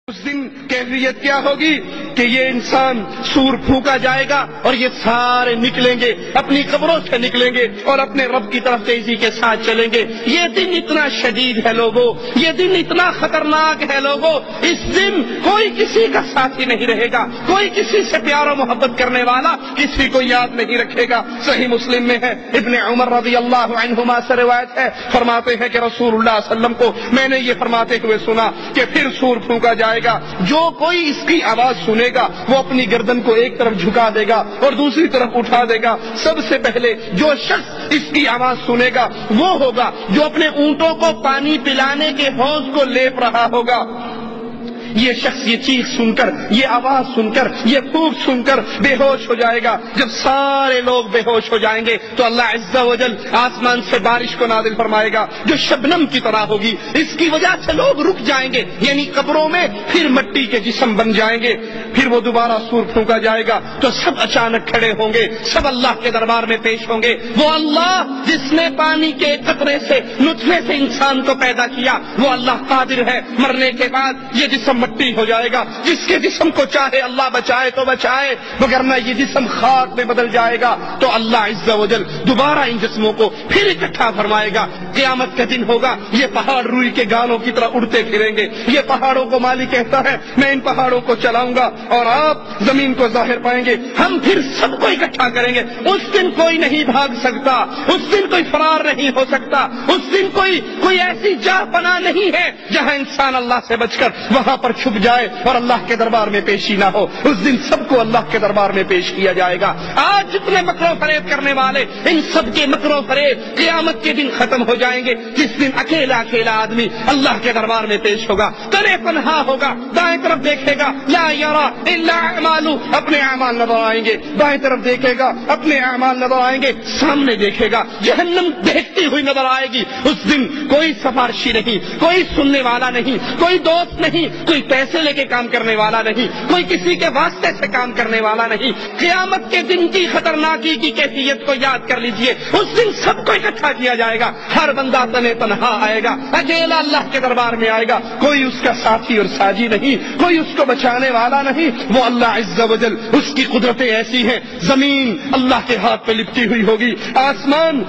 اس دن کیفیت کیا ہوگی کہ یہ انسان سور پھونکا جائے گا اور یہ سارے نکلیں گے، اپنی قبروں سے نکلیں گے اور اپنے رب کی طرف تیزی کے ساتھ چلیں گے۔ یہ دن اتنا شدید ہے لوگوں، یہ دن اتنا خطرناک ہے لوگوں، اس دن کوئی کسی کا ساتھی نہیں رہے گا، کوئی کسی سے پیار و محبت کرنے والا کسی کو یاد نہیں رکھے گا۔ صحیح مسلم میں ہے، ابن عمر رضی اللہ عنہما سے روایت ہے، فرماتے ہیں کہ رسول اللہ صلی اللہ علیہ وسلم کو میں نے یہ فرماتے ہوئے سنا کہ پھر سور پھونکا جائے گا، جو کوئی اس کی آواز سنے گا وہ اپنی گردن کو ایک طرف جھکا دے گا اور دوسری طرف اٹھا دے گا۔ سب سے پہلے جو شخص اس کی آواز سنے گا وہ ہوگا جو اپنے اونٹوں کو پانی پلانے کے حوض کو لیپ رہا ہوگا۔ یہ شخص یہ چیخ سن کر، یہ آواز سن کر، یہ پھونک سن کر بے ہوش ہو جائے گا۔ جب سارے لوگ بے ہوش ہو جائیں گے تو اللہ عز و جل آسمان سے بارش کو نازل فرمائے گا جو شبنم کی طرح ہوگی۔ اس کی وجہ سے لوگ رک جائیں گے، یعنی قبروں میں پھر مٹی کے جسم بن جائیں گے۔ پھر وہ دوبارہ سور پھونکا جائے گا تو سب اچانک کھڑے ہوں گے، سب اللہ کے دربار میں پیش ہوں گے۔ وہ اللہ جس نے پانی کے قطرے سے، نطفے سے انسان کو پیدا کیا، وہ اللہ قادر ہے مرنے کے بعد یہ جسم مٹی ہو جائے گا۔ جس کے جسم کو چاہے اللہ بچائے تو بچائے، وگرنہ یہ جسم خاک میں بدل جائے گا۔ تو اللہ عز و جل دوبارہ ان جسموں کو پھر اکٹھا فرمائے گا۔ قیامت کا دن ہوگا، یہ پہاڑ روئی کے گالوں کی طرح اڑتے پھریں گے۔ یہ پہاڑوں کو مالک کہتا ہے میں ان پہاڑوں کو چلاؤں گا اور آپ زمین کو ظاہر پائیں گے۔ ہم پھر سب کو اکٹھا کریں گے۔ اس دن کوئی نہیں بھاگ سکتا، اس دن کوئی فرار نہیں ہو سکتا، اس دن کوئی ایسی جا پناہ نہیں ہے جہاں انسان اللہ سے بچ کر وہاں پر چھپ جائے اور اللہ کے دربار میں پیشی نہ ہو۔ اس دن سب کو اللہ کے دربار میں پیش کیا جائے گا۔ آج جتنے مکر و فریب کرنے والے، ان سب کے مکر و فریب قیامت کے دن ختم ہو جائیں گے، جس دن اکیلا اکیلا آدمی اللہ کے دربار میں پیش ہوگا، تنے پنہا ہوگا، دائیں طرف دیکھے گا لا یرا الا اعمالہ، اپنے اعمال نظر آئیں گے، بائیں طرف دیکھے گا اپنے اعمال نظر آئیں گے، سامنے دیکھے گا جہنم دیکھتی ہوئی نظر آئے گی۔ اس دن کوئی سفارشی نہیں، کوئی سننے والا نہیں، کوئی دوست نہیں، کوئی پیسے لے کے کام کرنے والا نہیں، کوئی کسی کے واسطے سے کام کرنے والا نہیں۔ قیامت کے دن کی خطرناکی کی کیفیت کو یاد کر لیجئے۔ اس دن سب کو اکٹھا کیا جائے گا، ہر بندہ تنے تنہا آئے گا، اکیلا اللہ کے دربار میں آئے گا، کوئی اس کا ساتھی اور ساجی نہیں، کوئی اس کو بچانے والا نہیں۔ وہ اللہ عز و جل، اس کی قدرتیں ایسی ہیں، زمین اللہ کے ہاتھ پہ لپٹی ہوئی ہوگی، آسمان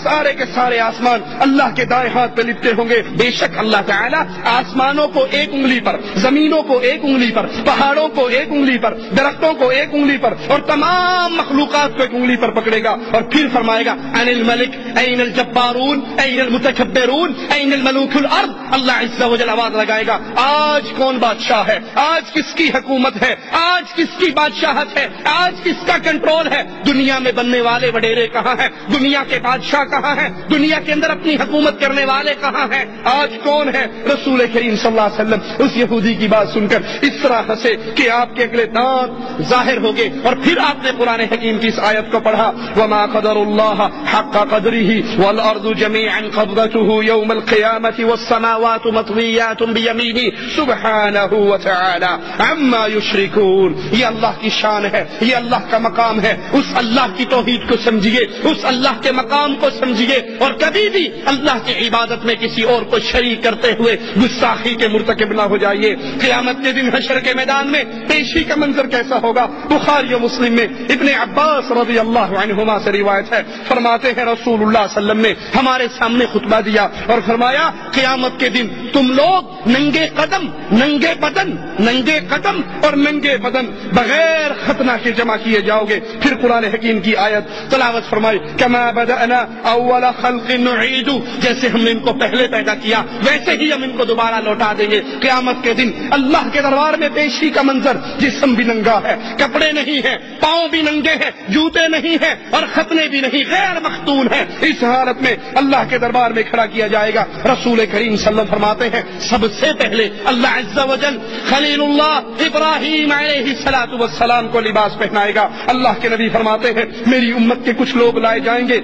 سارے کے سارے آسمان اللہ کے دائیں ہاتھ پہ لپٹے ہوں گے۔ بے شک اللہ تعالیٰ آسمانوں کو ایک انگلی پر، زمینوں کو ایک انگلی پر، پہاڑوں کو ایک انگلی پر، درختوں کو ایک انگلی پر اور تمام مخلوقات کو ایک انگلی پر پکڑے گا اور پھر فرمائے گا ان الملک این الجبارون این المتکبرون این الملوک الارض۔ اللہ عز و جل آواز لگائے گا آج کون بادشاہ ہے، آج کس کی حکومت ہے، آج کس کی بادشاہت ہے، آج کس کا کنٹرول ہے۔ دنیا میں بننے والے وڈیرے کہاں ہیں، دنیا کے بادشاہ کہاں ہیں، دنیا کے اندر اپنی حکومت کرنے والے کہاں ہیں، آج کون ہے۔ رسول کریم صلی اللہ علیہ وسلم اس یہودی کی بات سن کر اس طرح ہنسے کہ آپ کے اگلے دانت ظاہر ہو گئے اور پھر آپ نے قرآن حکیم کی اس آیت کو پڑھا وما قدر اللہ حق قدرہ والارض جميعا قبضته يوم القیامة والسماوات مطویات بیمینہ سبحانہ وتعالی عما یشرکون۔ یہ اللہ کی شان ہے، یہ اللہ کا مقام ہے۔ اس اللہ کی توحید کو سمجھیے، اس اللہ کے مقام کو سمجھیے اور کبھی بھی اللہ کی عبادت میں کسی اور کو شریک کرتے ہوئے گستاخی کے مرتکب نہ ہو جائیے۔ قیامت کے دن حشر کے میدان میں پیشی کا منظر کیسا ہوگا؟ بخاری و مسلم میں ابن عباس رضی اللہ عنہما سے روایت ہے، فرماتے ہیں رسول اللہ صلی اللہ علیہ وسلم نے ہمارے سامنے خطبہ دیا اور فرمایا قیامت کے دن تم لوگ ننگے قدم اور ننگے بدن بغیر ختنہ کے جمع کیے جاؤ گے۔ پھر قرآن حکیم کی آیت تلاوت فرمائی کما بدأنا اول خلق نعید، جیسے ہم نے ان کو پہلے پیدا کیا ویسے ہی ہم ان کو دوبارہ لوٹا دیں گے۔ قیامت کے دن اللہ کے دربار میں پیشی کا منظر، جسم بھی ننگا ہے، کپڑے نہیں ہیں، پاؤں بھی ننگے ہیں، جوتے نہیں ہیں اور ختنے بھی نہیں، غیر مختون ہے۔ اس حالت میں اللہ کے دربار میں کھڑا کیا جائے گا۔ رسول کریم صلی اللہ علیہ وسلم فرماتے ہیں سب سے پہلے اللہ عز و جل خلیل اللہ ابراہیم علیہ السلام کو لباس پہنائے گا۔ اللہ کے نبی فرماتے ہیں میری امت کے کچھ لوگ لائے جائیں گے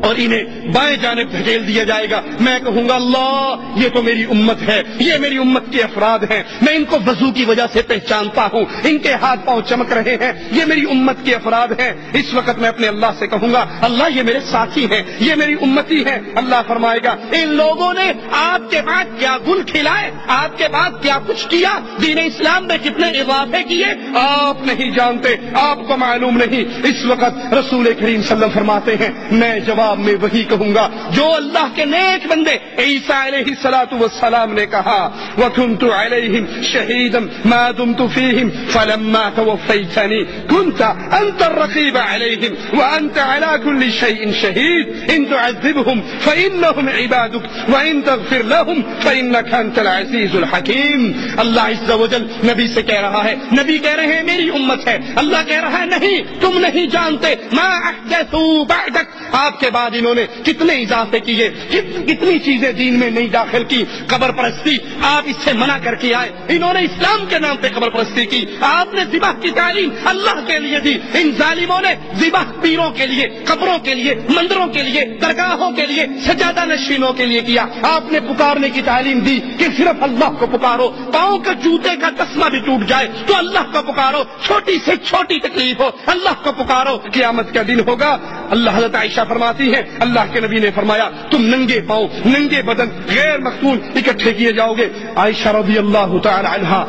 اور انہیں بائیں جانب دھکیل دیا جائے گا. میں کہوں گا اللہ یہ تو میری امت ہے, یہ میری امت کے افراد ہیں, میں ان کو وضو کی وجہ سے پہچانتا ہوں, ان کے ہاتھ پاؤں چمک رہے ہیں, یہ میری امت کے افراد ہیں. اس وقت میں اپنے اللہ سے کہوں گا اللہ یہ میرے ساتھی ہیں, یہ میری امتی ہیں. اللہ فرمائے گا ان لوگوں نے آپ کے بعد کیا گل کھلائے, آپ کے بعد کیا کچھ کیا, دین اسلام میں کتنے اضافے کیے آپ نہیں جانتے, آپ کو معلوم نہیں. اس وقت رسول کریم صلی اللہ علیہ وسلم فرماتے ہیں میں جواب میں وہی کہوں گا جو اللہ کے نیک بندے عیسیٰ علیہ الصلوۃ والسلام نے کہا وَكُنْتُ عَلَيْهِمْ شَهِيدًا مَا دُمْتُ فِيهِمْ فَلَمَّا تَوَفَّيْتَنِي كُنْتَ أَنْتَ الرَّقِيبَ عَلَيْهِمْ وَأَنْتَ عَلَى كُلِّ شَيْءٍ شَهِيدٌ إِن تُعَذِّبْهُمْ فَإِنَّهُمْ عِبَادُكَ وَإِن تَغْفِرْ لَهُمْ فَإِنَّكَ أَنْتَ الْعَزِيزُ الْحَكِيمُ. اللہ عز و جل نبی سے کہہ رہا ہے, نبی کہہ رہے ہیں میری امت ہے, اللہ کہہ رہا ہے نہیں تم نہیں جانتے ما احدثوا بعدک, آپ کے بعد انہوں نے کتنے اضافے کیے, کتنی چیزیں دین میں نہیں داخل کی. قبر پرستی آپ اس سے منع کر کے آئے, انہوں نے اسلام کے نام پہ قبر پرستی کی, آپ نے ذبح کی تعلیم اللہ کے لیے دی, ان ظالموں نے ذبح پیروں کے لیے, قبروں کے لیے, مندروں کے لیے, درگاہوں کے لیے, سجادہ نشینوں کے لیے کیا. آپ نے پکارنے کی تعلیم دی کہ صرف اللہ کو پکارو, پاؤں کے جوتے کا تسمہ بھی ٹوٹ جائے تو اللہ کو پکارو, چھوٹی سے چھوٹی تکلیف ہو اللہ کو پکارو. قیامت کا دن ہوگا, اللہ حضرت عائشہ فرماتی ہے اللہ کے نبی نے فرمایا تم ننگے پاؤں, ننگے بدن, غیر مختون اکٹھے کیے جاؤ گے. عائشہ رضی اللہ تعالی عنہا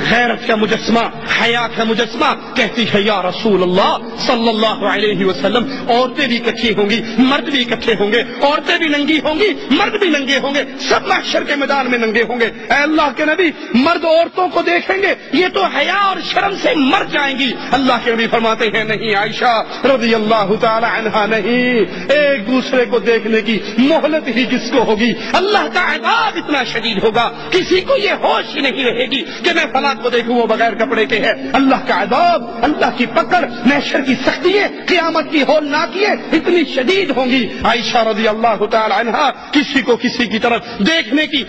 غیرت کا مجسمہ, حیا کا مجسمہ, کہتی ہے یا رسول اللہ صلی اللہ علیہ وسلم عورتیں بھی اکٹھی ہوں گی, مرد بھی اکٹھے ہوں گے, عورتیں بھی ننگی ہوں گی, مرد بھی ننگے ہوں گے, سب محشر کے میدان میں ننگے ہوں گے. اے اللہ کے نبی مرد عورتوں کو دیکھیں گے یہ تو حیا اور شرم سے مر جائیں گی. اللہ کے نبی فرماتے ہیں نہیں عائشہ رضی اللہ تعالی عنہا نہیں, ایک دوسرے کو دیکھنے کی مہلت ہی کس کو ہوگی. اللہ کا عذاب اتنا شدید ہوگا کسی کو یہ ہوش ہی نہیں رہے گی کہ میں فلاں کو دیکھوں وہ بغیر کپڑے کے ہے. اللہ کا عذاب, اللہ کی پکڑ, محشر کی سختیاں, قیامت کی ہولناکیاں اتنی شدید ہوں گی. عائشہ رضی اللہ تعالی عنہا کسی کو کسی کی طرف دیکھنے کی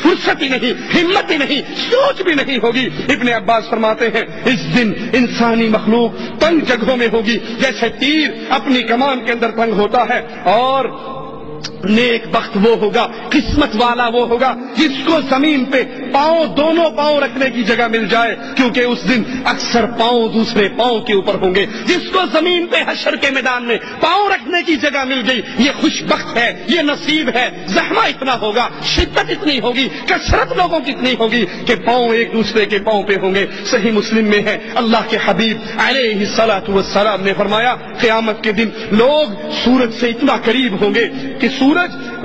فرصت ہی نہیں, ہمت ہی نہیں, سوچ بھی نہیں ہوگی. ابن عباس فرماتے ہیں اس دن انسانی مخلوق تنگ جگہوں میں ہوگی جیسے تیر اپنی کمان کے اندر تنگ ہوتا ہے, اور نیک بخت وہ ہوگا, قسمت والا وہ ہوگا جس کو زمین پہ پاؤں, دونوں پاؤں رکھنے کی جگہ مل جائے, کیونکہ اس دن اکثر پاؤں دوسرے پاؤں کے اوپر ہوں گے. جس کو زمین پہ حشر کے میدان میں پاؤں رکھنے کی جگہ مل گئی یہ خوش بخت ہے, یہ نصیب ہے. زحمہ اتنا ہوگا, شدت اتنی ہوگی, کثرت لوگوں کی اتنی ہوگی کہ پاؤں ایک دوسرے کے پاؤں پہ ہوں گے. صحیح مسلم میں ہے اللہ کے حبیب علیہ الصلوۃ والسلام نے فرمایا قیامت کے دن لوگ سورج سے اتنا قریب ہوں گے کہ سورج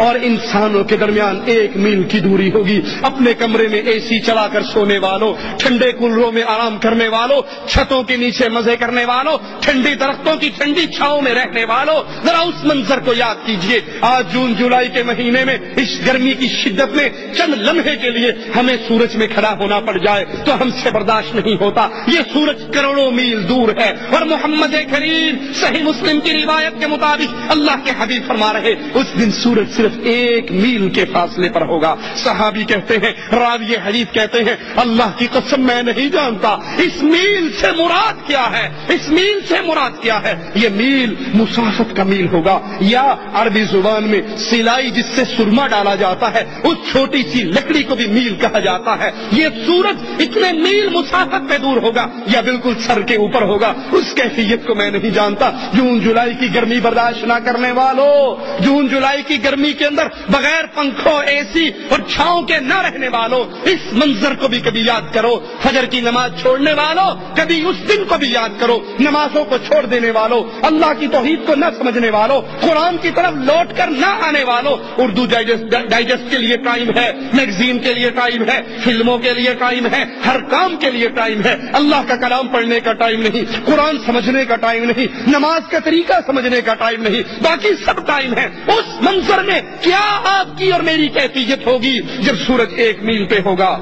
اور انسانوں کے درمیان 1 میل کی دوری ہوگی. اپنے کمرے میں اے سی چلا کر سونے والوں, ٹھنڈے کولروں میں آرام کرنے والوں, چھتوں کے نیچے مزے کرنے والوں, ٹھنڈی درختوں کی ٹھنڈی چھاؤں میں رہنے والوں, ذرا اس منظر کو یاد کیجئے. آج جون جولائی کے مہینے میں اس گرمی کی شدت میں چند لمحے کے لیے ہمیں سورج میں کھڑا ہونا پڑ جائے تو ہم سے برداشت نہیں ہوتا. یہ سورج کروڑوں میل دور ہے, اور محمد کریم صحیح مسلم کی روایت کے مطابق اللہ کے حبیب فرما رہے اس دن سورج صرف 1 میل کے فاصلے پر ہوگا. صحابی کہتے ہیں, راوی حدیث کہتے ہیں اللہ کی قسم میں نہیں جانتا اس میل سے مراد کیا ہے, اس میل سے مراد کیا ہے. یہ میل مسافت کا میل ہوگا, یا عربی زبان میں سلائی جس سے سرما ڈالا جاتا ہے اس چھوٹی سی لکڑی کو بھی میل کہا جاتا ہے. یہ سورج اتنے میل مسافت پہ دور ہوگا یا بالکل سر کے اوپر ہوگا, اس کیفیت کو میں نہیں جانتا. جون جولائی کی گرمی برداشت نہ کرنے والوں, جون جولائی کی گرمی کے اندر بغیر پنکھوں, اے سی اور چھاؤں کے نہ رہنے والوں, اس منظر کو بھی کبھی یاد کرو. فجر کی نماز چھوڑنے والوں کبھی اس دن کو بھی یاد کرو. نمازوں کو چھوڑ دینے والوں, اللہ کی توحید کو نہ سمجھنے والوں, قرآن کی طرف لوٹ کر نہ آنے والوں, اردو ڈائجسٹ کے لیے ٹائم ہے, میگزین کے لیے ٹائم ہے, فلموں کے لیے ٹائم ہے, ہر کام کے لیے ٹائم ہے. اللہ کا کلام پڑھنے کا ٹائم نہیں, قرآن سمجھنے کا ٹائم نہیں, نماز کا طریقہ سمجھنے کا ٹائم نہیں, باقی سب ٹائم ہے. اس منظر میں کیا آپ کی اور میری کیفیت ہوگی جب سورج 1 میل پہ ہوگا.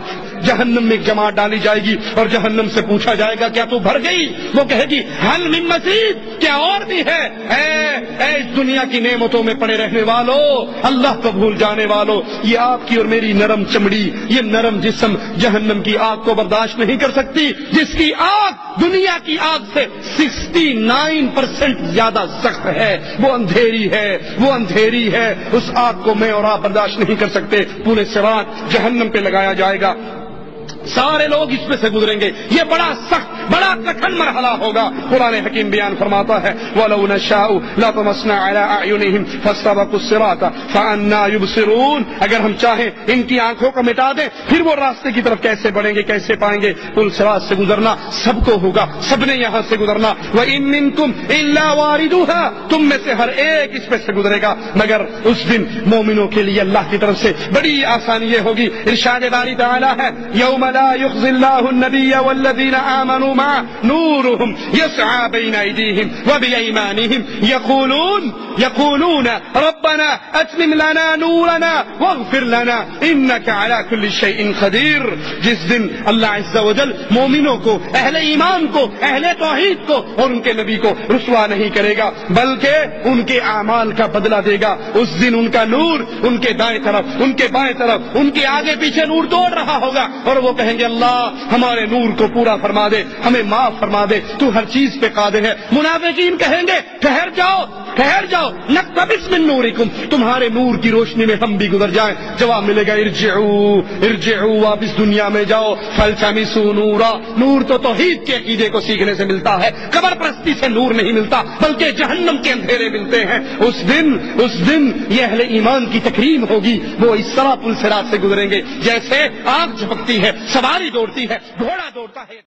جہنم میں جماعت ڈالی جائے گی اور جہنم سے پوچھا جائے گا کیا تو بھر گئی؟ وہ کہے گی حل من مزید, کیا اور بھی ہے؟ اے اس دنیا کی نعمتوں میں پڑے رہنے والوں، اللہ کو بھول جانے والوں، یہ آپ کی اور میری نرم چمڑی، یہ نرم جسم جہنم کی آگ کو برداشت نہیں کر سکتی، جس کی آگ دنیا کی آگ سے 69% زیادہ سخت ہے، وہ اندھیری ہے، وہ اندھیری ہے، اس آگ کو میں اور آپ برداشت نہیں کر سکتے، پورے صراط جہنم پہ لگایا جائے گا، سارے لوگ اس میں سے گزریں گے، یہ بڑا سخت بڑا کٹھن مرحلہ ہوگا۔ قرآن حکیم بیان فرماتا ہے وَلَوْ نَشَاءُ لَطَمَسْنَا عَلَىٰ أَعْيُنِهِمْ فَاسْتَبَقُوا الصِّرَاطَ فَأَنَّىٰ يُبْصِرُونَ، اگر ہم چاہیں ان کی آنکھوں کو مٹا دیں، پھر وہ راستے کی طرف کیسے بڑھیں گے، کیسے پائیں گے؟ پل صراط سے گزرنا سب کو ہوگا، سب نے یہاں سے گزرنا، وَإِن مِّنكُمْ إِلَّا وَارِدُهَا، تم میں سے ہر ایک اس میں سے گزرے گا، مگر اس دن مومنوں کے لیے اللہ کی طرف سے بڑی آسانی یہ ہوگی۔ ارشاد باری تعالیٰ ہے یوم لا يخزي الله النبي والذين آمنوا معه نورهم يسعى بين أيديهم وبأيمانهم يقولون ربنا أتمم لنا نورنا واغفر لنا إنك على كل شيء قدير۔ جس دن اللہ عز و جل مومنوں کو، اہل ایمان کو، اہل توحید کو اور ان کے نبی کو رسوا نہیں کرے گا، بلکہ ان کے اعمال کا بدلہ دے گا۔ اس دن ان کا نور ان کے دائیں طرف، ان کے بائیں طرف، ان کے آگے پیچھے نور دوڑ رہا ہوگا، اور وہ کہیں گے اللہ ہمارے نور کو پورا فرما دے، ہمیں معاف فرما دے، تو ہر چیز پہ قادر ہے۔ منافقین کہیں گے ٹھہر جاؤ ٹھہر جاؤ، نقتبس من نورکم، تمہارے نور کی روشنی میں ہم بھی گزر جائیں۔ جواب ملے گا ارجعوا ارجعوا، واپس دنیا میں جاؤ، فالتمسوا نورا، نور تو توحید کے عقیدے کو سیکھنے سے ملتا ہے، قبر پرستی سے نور نہیں ملتا، بلکہ جہنم کے اندھیرے ملتے ہیں۔ اس دن یہ اہل ایمان کی تکریم ہوگی، وہ اس طرح پل صراط سے گزریں گے جیسے آگ جھپکتی ہے، سواری دوڑتی ہے، گھوڑا دوڑتا ہے۔